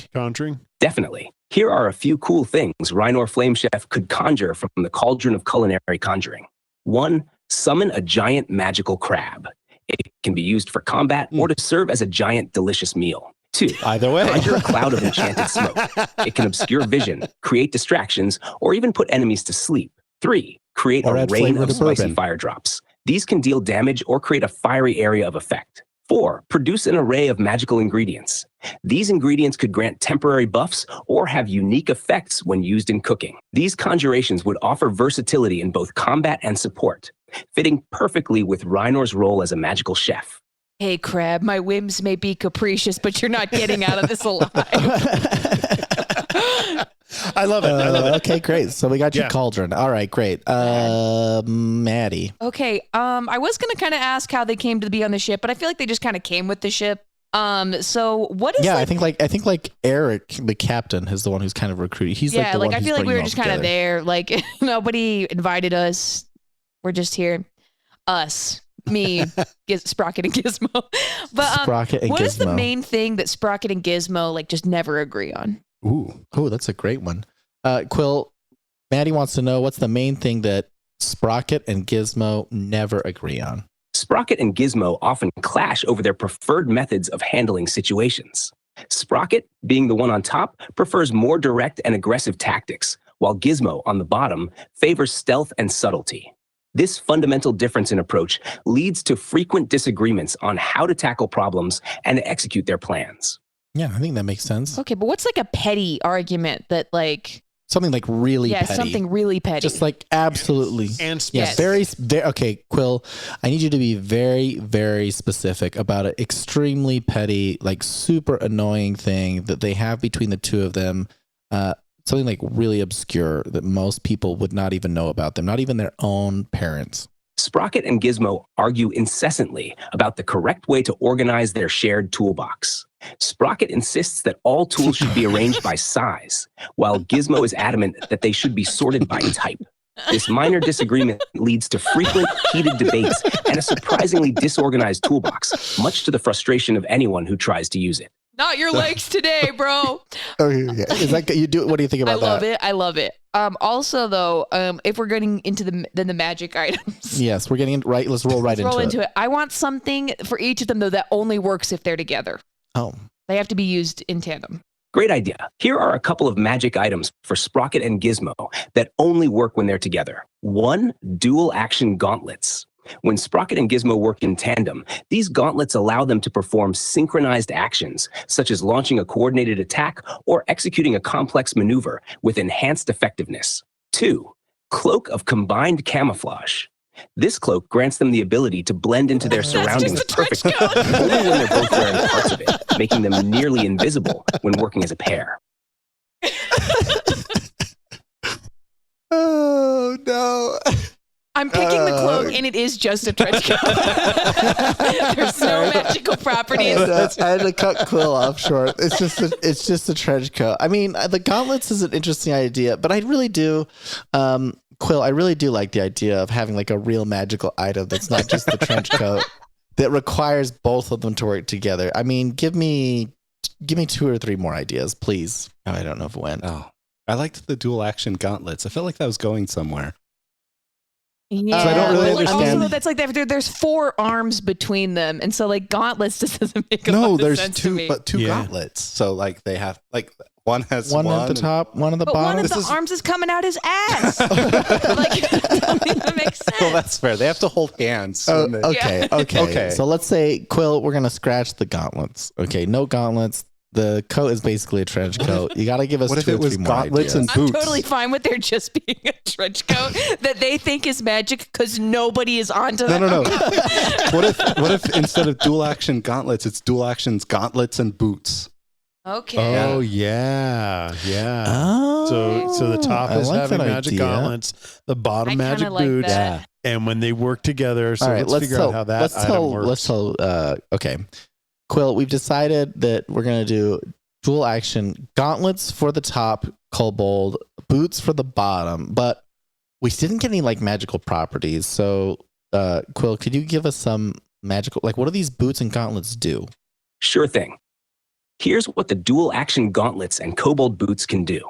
Definitely. Here are a few cool things Reiner Flame Chef could conjure from the cauldron of culinary conjuring. 1. Summon a giant magical crab. It can be used for combat or to serve as a giant delicious meal. 2. Either way. Conjure a cloud of enchanted smoke. It can obscure vision, create distractions, or even put enemies to sleep. 3. Create a rain of spicy fire drops. These can deal damage or create a fiery area of effect. 4. Produce an array of magical ingredients. These ingredients could grant temporary buffs or have unique effects when used in cooking. These conjurations would offer versatility in both combat and support, fitting perfectly with Reiner's role as a magical chef. Hey, Crab, my whims may be capricious, but you're not getting out of this alive. I love it. Okay, great. So we got your cauldron. All right, great. Maddie. Okay. I was going to kind of ask how they came to be on the ship, but I feel like they just kind of came with the ship. So what is? Yeah, I think like Eric, the captain, is the one who's kind of recruited. He's I feel like we were just kind of there. Like nobody invited us. We're just here. Us. Me, Sprocket and Gizmo. But what is the main thing that Sprocket and Gizmo like just never agree on? Ooh, that's a great one. Quill, Maddie wants to know what's the main thing that Sprocket and Gizmo never agree on. Sprocket and Gizmo often clash over their preferred methods of handling situations. Sprocket, being the one on top, prefers more direct and aggressive tactics, while Gizmo, on the bottom, favors stealth and subtlety. This fundamental difference in approach leads to frequent disagreements on how to tackle problems and execute their plans. Yeah, I think that makes sense. Okay, but what's like a petty argument that like Something like really petty. something really petty. Just like absolutely. And Yeah, Yes. very, okay, Quill, I need you to be very, very specific about an extremely petty, like super annoying thing that they have between the two of them. Something like really obscure that most people would not even know about them, not even their own parents. Sprocket and Gizmo argue incessantly about the correct way to organize their shared toolbox. Sprocket insists that all tools should be arranged by size, while Gizmo is adamant that they should be sorted by type. This minor disagreement leads to frequent, heated debates and a surprisingly disorganized toolbox, much to the frustration of anyone who tries to use it. Not your legs today, bro. Oh, yeah. Is that you do? What do you think I about love that? it. I love it. Also, though, if we're getting into the magic items, Yes, we're getting right. Let's roll right roll into it. into it. I want something for each of them though that only works if they're together. Oh, They have to be used in tandem. Great idea. Here are a couple of magic items for Sprocket and Gizmo that only work when they're together. 1, dual action gauntlets. When Sprocket and Gizmo work in tandem, these gauntlets allow them to perform synchronized actions, such as launching a coordinated attack or executing a complex maneuver with enhanced effectiveness. 2, cloak of combined camouflage. This cloak grants them the ability to blend into their surroundings just a trench perfectly, coat. only when they're both wearing parts of it, making them nearly invisible when working as a pair. oh no! I'm picking the cloak, and it is just a trench coat. There's no magical properties. I had to cut Quill off short. It's just a trench coat. I mean, the gauntlets is an interesting idea, but I really do, Quill. I really do like the idea of having like a real magical item that's not just the trench coat that requires both of them to work together. I mean, give me 2 or 3 more ideas, please. Oh, I don't know if it went. Oh, I liked the dual action gauntlets. I felt like that was going somewhere. Yeah, I don't really like, understand. Also, that's like there's 4 arms between them, and so like gauntlets just doesn't make a lot No, of there's sense to two, me. but two Yeah. gauntlets. So like they have like one has One at the top, one at the But bottom. one of the arms is coming out his ass. Like, that doesn't even make sense. Well, that's fair. They have to hold hands. Oh, when they- okay, okay. Okay. So let's say, Quill, we're going to scratch the gauntlets. Okay, no gauntlets. The coat is basically a trench coat. You got to give us What if 2 it or 3 was more gauntlets ideas. and I'm boots? totally fine with there just being a trench coat that they think is magic because nobody is onto No, them. no, no. What if instead of dual action gauntlets, it's dual actions gauntlets and boots? Okay. Oh yeah, yeah. Oh, So the top I is like having that magic idea. gauntlets, the bottom I magic kinda like boots, that. and when they work together. So All right, let's figure out how that item works. Okay. Quill, we've decided that we're going to do dual action gauntlets for the top, kobold, boots for the bottom, but we didn't get any like magical properties. So, Quill, could you give us some magical, like what do these boots and gauntlets do? Sure thing. Here's what the dual action gauntlets and kobold boots can do.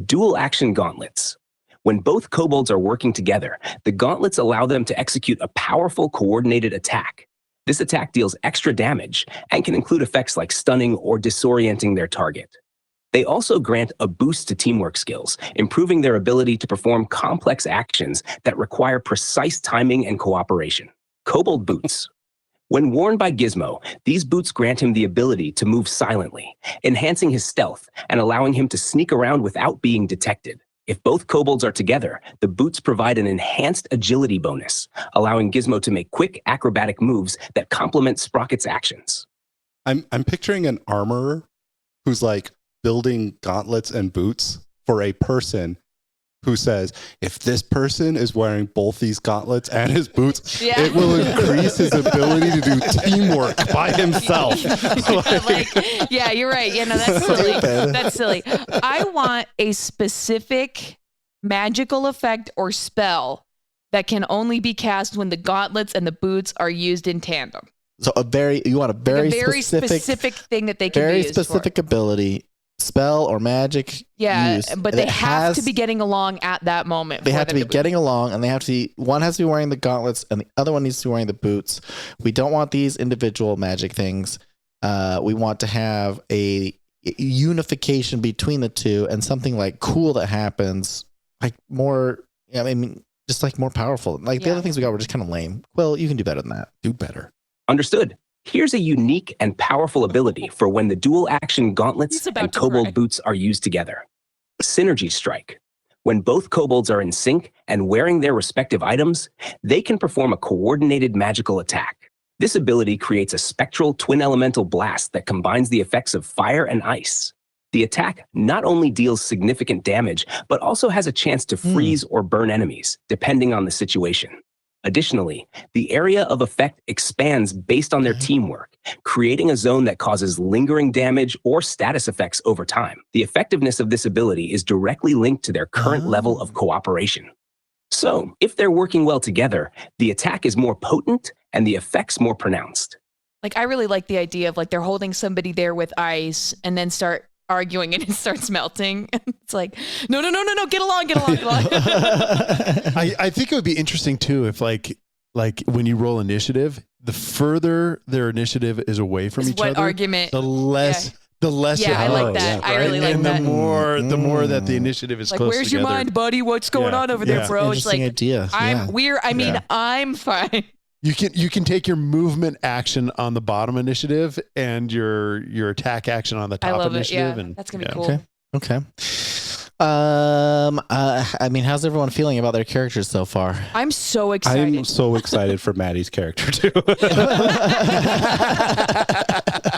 Dual action gauntlets. When both kobolds are working together, the gauntlets allow them to execute a powerful coordinated attack. This attack deals extra damage and can include effects like stunning or disorienting their target. They also grant a boost to teamwork skills, improving their ability to perform complex actions that require precise timing and cooperation. Kobold boots. When worn by Gizmo, these boots grant him the ability to move silently, enhancing his stealth and allowing him to sneak around without being detected. If both kobolds are together, the boots provide an enhanced agility bonus, allowing Gizmo to make quick acrobatic moves that complement Sprocket's actions. I'm picturing an armorer who's like building gauntlets and boots for a person who says, if this person is wearing both these gauntlets and his boots, Yeah. it will increase his ability to do teamwork by himself. Yeah, you're right. Yeah, no, that's silly. That's silly. I want a specific magical effect or spell that can only be cast when the gauntlets and the boots are used in tandem. So you want a very, Like a very specific thing that they can very be used specific for. ability spell or magic use, but they have to be getting along at that moment. They have to be getting along, and they have to be, one has to be wearing the gauntlets and the other one needs to be wearing the boots. We don't want these individual magic things. We want to have a unification between the two and something like cool that happens, like more, I mean, just like more powerful. Like the other things we got were just kind of lame. Well, you can do better than that. Do better. Understood. Here's a unique and powerful ability for when the dual action gauntlets and kobold boots are used together. Synergy Strike. When both kobolds are in sync and wearing their respective items, they can perform a coordinated magical attack. This ability creates a spectral twin elemental blast that combines the effects of fire and ice. The attack not only deals significant damage, but also has a chance to freeze or burn enemies, depending on the situation. Additionally, the area of effect expands based on their teamwork, creating a zone that causes lingering damage or status effects over time. The effectiveness of this ability is directly linked to their current level of cooperation. So, if they're working well together, the attack is more potent and the effects more pronounced. Like, I really like the idea of like they're holding somebody there with ice and then start arguing and it starts melting. It's like, no, get along. I think it would be interesting too if like when you roll initiative, the further their initiative is away from each other, argument, the less I like that. I really like that. The more that the initiative is like, close where's together. your mind, buddy? What's going on over there, bro? It's like, idea. I'm fine. You can take your movement action on the bottom initiative and your attack action on the top initiative. And that's gonna be cool. Okay. I mean, how's everyone feeling about their characters so far? I'm so excited. I'm so excited for Maddie's character too.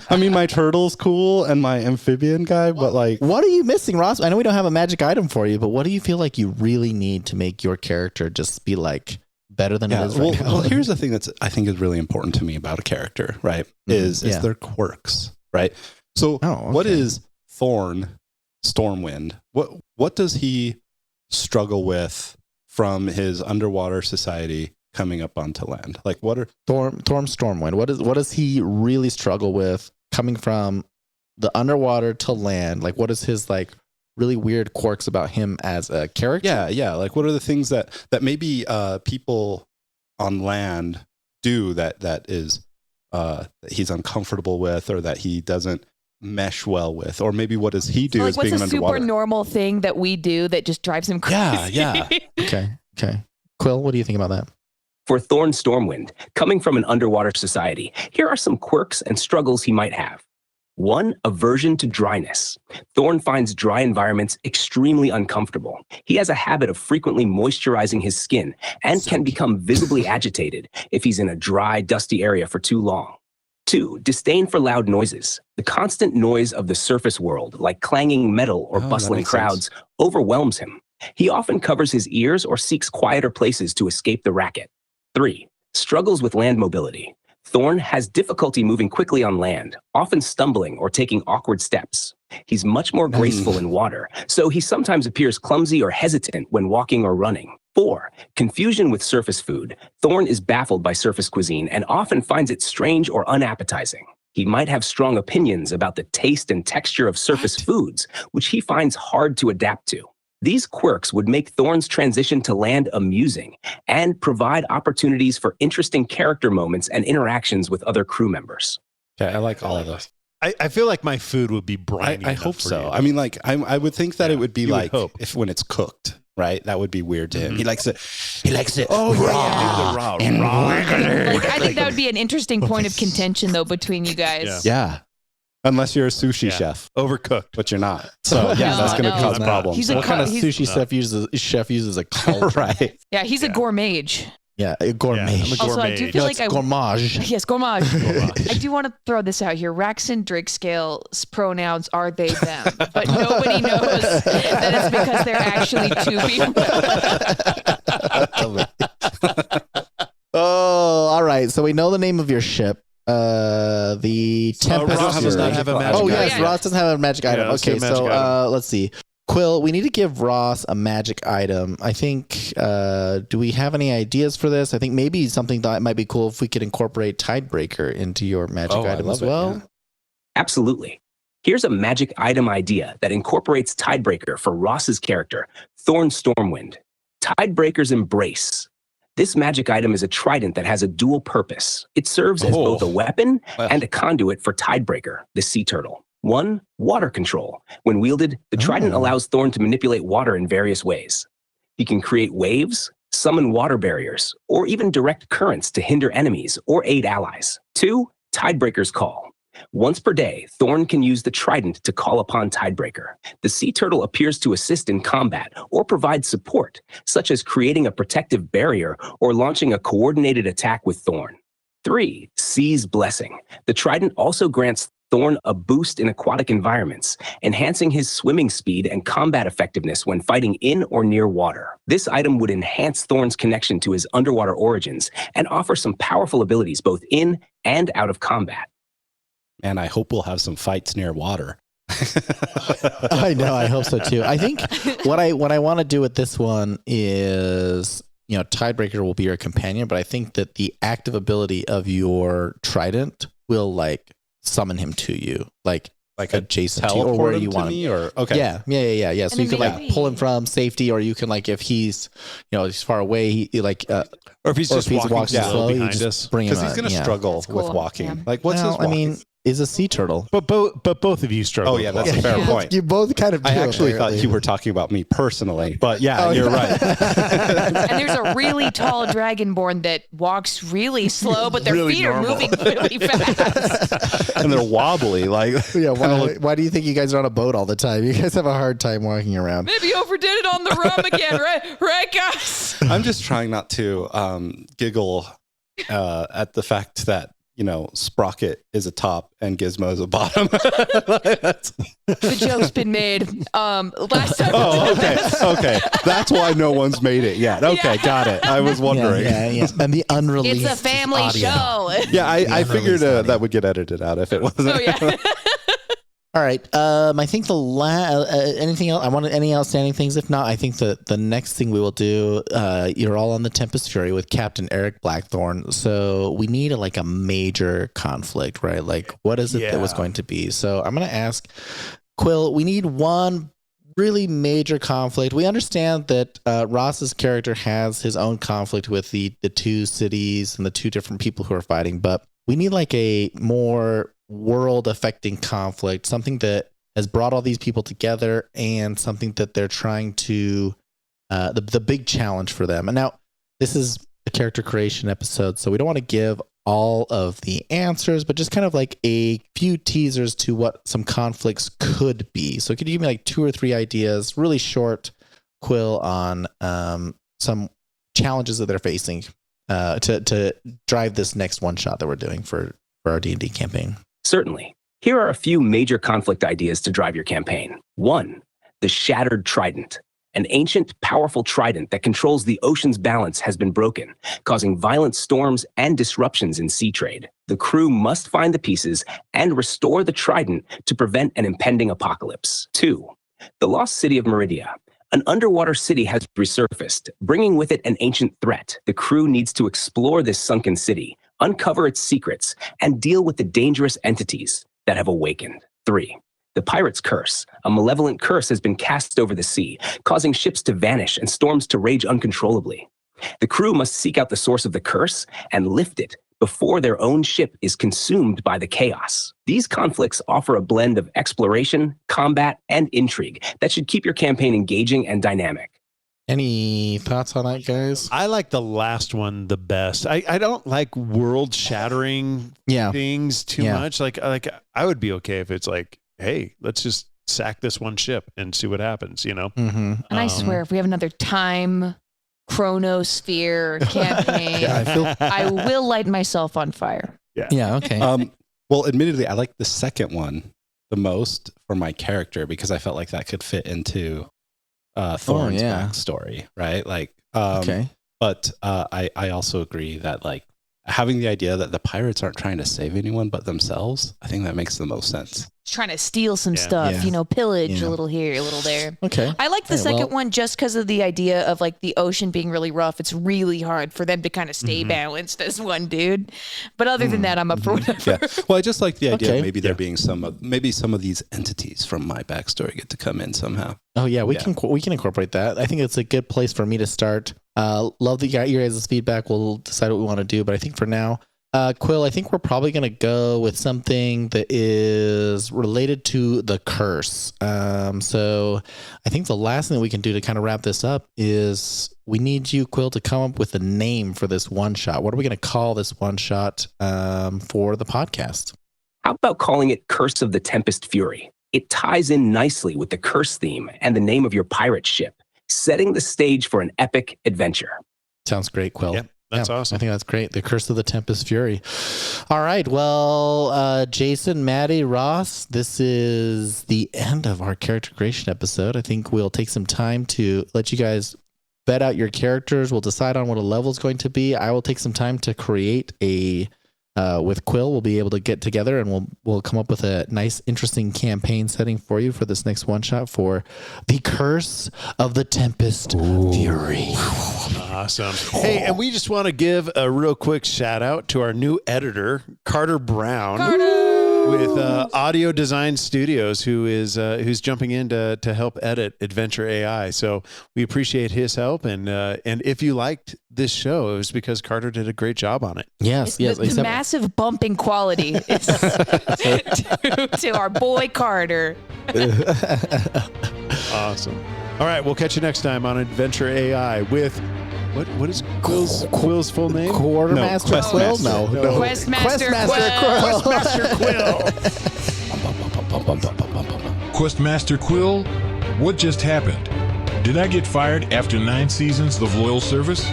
I mean, my turtle's cool and my amphibian guy, but like, what are you missing, Ross? I know we don't have a magic item for you, but what do you feel like you really need to make your character just be like better than it is right now? Well, here's the thing that's I think is really important to me about a character, right? Is their quirks, right? So what is Thorn Stormwind? What does he struggle with from his underwater society coming up onto land? Like, what are Thorn Stormwind? What does he really struggle with coming from the underwater to land? Like, what is his like really weird quirks about him as a character? Yeah. Like, what are the things that maybe people on land do that is that he's uncomfortable with, or that he doesn't mesh well with, or maybe what does he do like, as what's being a underwater? super normal thing that we do that just drives him crazy? Yeah. Okay. Quill, what do you think about that? For Thorn Stormwind, coming from an underwater society, here are some quirks and struggles he might have. 1, aversion to dryness. Thorn finds dry environments extremely uncomfortable. He has a habit of frequently moisturizing his skin and can become visibly agitated if he's in a dry, dusty area for too long. 2, disdain for loud noises. The constant noise of the surface world, like clanging metal or bustling crowds, overwhelms him. He often covers his ears or seeks quieter places to escape the racket. 3, struggles with land mobility. Thorn has difficulty moving quickly on land, often stumbling or taking awkward steps. He's much more graceful in water, so he sometimes appears clumsy or hesitant when walking or running. 4, confusion with surface food. Thorn is baffled by surface cuisine and often finds it strange or unappetizing. He might have strong opinions about the taste and texture of surface foods, which he finds hard to adapt to. These quirks would make Thorn's transition to land amusing and provide opportunities for interesting character moments and interactions with other crew members. Okay, I like all of those. I feel like my food would be briny. I hope so. I mean, like, I would think that it would be like if when it's cooked, right? That would be weird to him. He likes it. Oh, raw. Like, I think that would be an interesting point of contention, though, between you guys. Yeah. Unless you're a sushi chef, overcooked, but you're not. So that's going to cause problems. What kind of sushi chef uses a cult? Right. Yeah, he's a gourmage. Yeah, a gourmet. Yeah, also, I do feel like gourmage. Yes, gourmage. I do want to throw this out here. Raxon Drakescale's pronouns are they, them, but nobody knows that it's because they're actually 2 people. Oh, all right. So we know the name of your ship. The Tempest. Ross does not have a magic item. Yes, Ross doesn't have a magic item. Okay, so let's see. Quill, we need to give Ross a magic item. I think, do we have any ideas for this? I think maybe something that might be cool if we could incorporate Tidebreaker into your magic item as well. Absolutely. Here's a magic item idea that incorporates Tidebreaker for Ross's character, Thorn Stormwind. Tidebreaker's Embrace. This magic item is a trident that has a dual purpose. It serves as both a weapon and a conduit for Tidebreaker, the sea turtle. 1, water control. When wielded, the trident allows Thorn to manipulate water in various ways. He can create waves, summon water barriers, or even direct currents to hinder enemies or aid allies. 2, Tidebreaker's Call. Once per day, Thorn can use the trident to call upon Tidebreaker. The sea turtle appears to assist in combat or provide support, such as creating a protective barrier or launching a coordinated attack with Thorn. 3, Sea's Blessing. The trident also grants Thorn a boost in aquatic environments, enhancing his swimming speed and combat effectiveness when fighting in or near water. This item would enhance Thorn's connection to his underwater origins and offer some powerful abilities both in and out of combat. And I hope we'll have some fights near water. I know. I hope so too. I think what I want to do with this one is, Tidebreaker will be your companion, but I think that the active ability of your trident will summon him to you, like adjacent to you, or where you want him. Or okay, yeah. So you can pull him from safety, or you can if he's he's far away, or if he's just walking slow behind us, bring him because he's going to struggle with walking. Yeah. What's his walking? I mean, is a sea turtle. But both of you struggle. Oh yeah, that's a fair point. You both kind of do. I actually thought you were talking about me personally, but you're right. And there's a really tall dragonborn that walks really slow, but their feet are moving really fast. And they're wobbly. Why do you think you guys are on a boat all the time? You guys have a hard time walking around. Maybe you overdid it on the rum again, right, guys? I'm just trying not to giggle at the fact that Sprocket is a top and Gizmo is a bottom. The joke's been made. Last time. Oh, okay. That's why no one's made it yet. Okay, got it. I was wondering. Yeah. And the unreleased. It's a family audio. show. Yeah, I figured that would get edited out if it wasn't. Oh yeah. All right. I think anything else? I want any outstanding things. If not, I think the next thing we will do. You're all on the Tempest Fury with Captain Eric Blackthorn. So we need a major conflict, right? What is it that was going to be? So I'm going to ask Quill. We need one really major conflict. We understand that Ross's character has his own conflict with the two cities and the two different people who are fighting, but we need a more world affecting conflict, something that has brought all these people together and something that they're trying to the big challenge for them. And now this is a character creation episode, so we don't want to give all of the answers, but just kind of a few teasers to what some conflicts could be. So could you give me 2 or 3 ideas, really short, Quill, on some challenges that they're facing to drive this next one shot that we're doing for our D&D campaign? Certainly. Here are a few major conflict ideas to drive your campaign. 1, the Shattered Trident. An ancient, powerful trident that controls the ocean's balance has been broken, causing violent storms and disruptions in sea trade. The crew must find the pieces and restore the trident to prevent an impending apocalypse. 2, the Lost City of Meridia. An underwater city has resurfaced, bringing with it an ancient threat. The crew needs to explore this sunken city, uncover its secrets, and deal with the dangerous entities that have awakened. 3, the Pirate's Curse. A malevolent curse has been cast over the sea, causing ships to vanish and storms to rage uncontrollably. The crew must seek out the source of the curse and lift it before their own ship is consumed by the chaos. These conflicts offer a blend of exploration, combat, and intrigue that should keep your campaign engaging and dynamic. Any thoughts on that, guys? I like the last one the best. I don't like world shattering things too much. I would be okay if it's hey, let's just sack this one ship and see what happens, Mm-hmm. And I swear, if we have another time chronosphere campaign, I will light myself on fire. Yeah. Okay. Well, admittedly, I like the second one the most for my character because I felt like that could fit into Thorn's backstory, right? okay. But I also agree that having the idea that the pirates aren't trying to save anyone but themselves, I think that makes the most sense. Trying to steal some Yeah. stuff, Yeah. pillage Yeah. a little here, a little there. Okay. I like the All right, second well- one just because of the idea of like the ocean being really rough. It's really hard for them to kind of stay balanced as one dude. But other than that, I'm up for whatever. Yeah. Well, I just like the idea Okay. of maybe there being some of these entities from my backstory get to come in somehow. Oh yeah, we Yeah. can incorporate that. I think it's a good place for me to start. Love the your guys' feedback. We'll decide what we want to do, but I think for now, Quill, I think we're probably gonna go with something that is related to the curse. So I think the last thing that we can do to kind of wrap this up is we need you, Quill, to come up with a name for this one shot. What are we gonna call this one shot for the podcast? How about calling it Curse of the Tempest Fury? It ties in nicely with the curse theme and the name of your pirate ship, setting the stage for an epic adventure. Sounds great, Quill. Yep, that's Yeah, awesome. I think that's great. The Curse of the Tempest Fury. All right. Well, Jason, Maddie, Ross, this is the end of our character creation episode. I think we'll take some time to let you guys vet out your characters. We'll decide on what a level is going to be. I will take some time to create a with Quill. We'll be able to get together and we'll come up with a nice, interesting campaign setting for you for this next one shot for the Curse of the Tempest Fury. Awesome. Hey, and we just want to give a real quick shout out to our new editor, Carter Brown, with Audio Design Studios, who's jumping in to help edit Adventure AI. So we appreciate his help, and if you liked this show, it was because Carter did a great job on it. Yes, yes. The massive bump in quality is due to our boy Carter. Awesome. All right, we'll catch you next time on Adventure AI with what is Quill's full name? Quartermaster Quest Quill? Master. No. No. Questmaster Questmaster Quill. Questmaster Quill, what just happened? Did I get fired after 9 seasons of loyal service?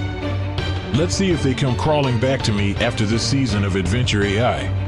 Let's see if they come crawling back to me after this season of Adventure AI.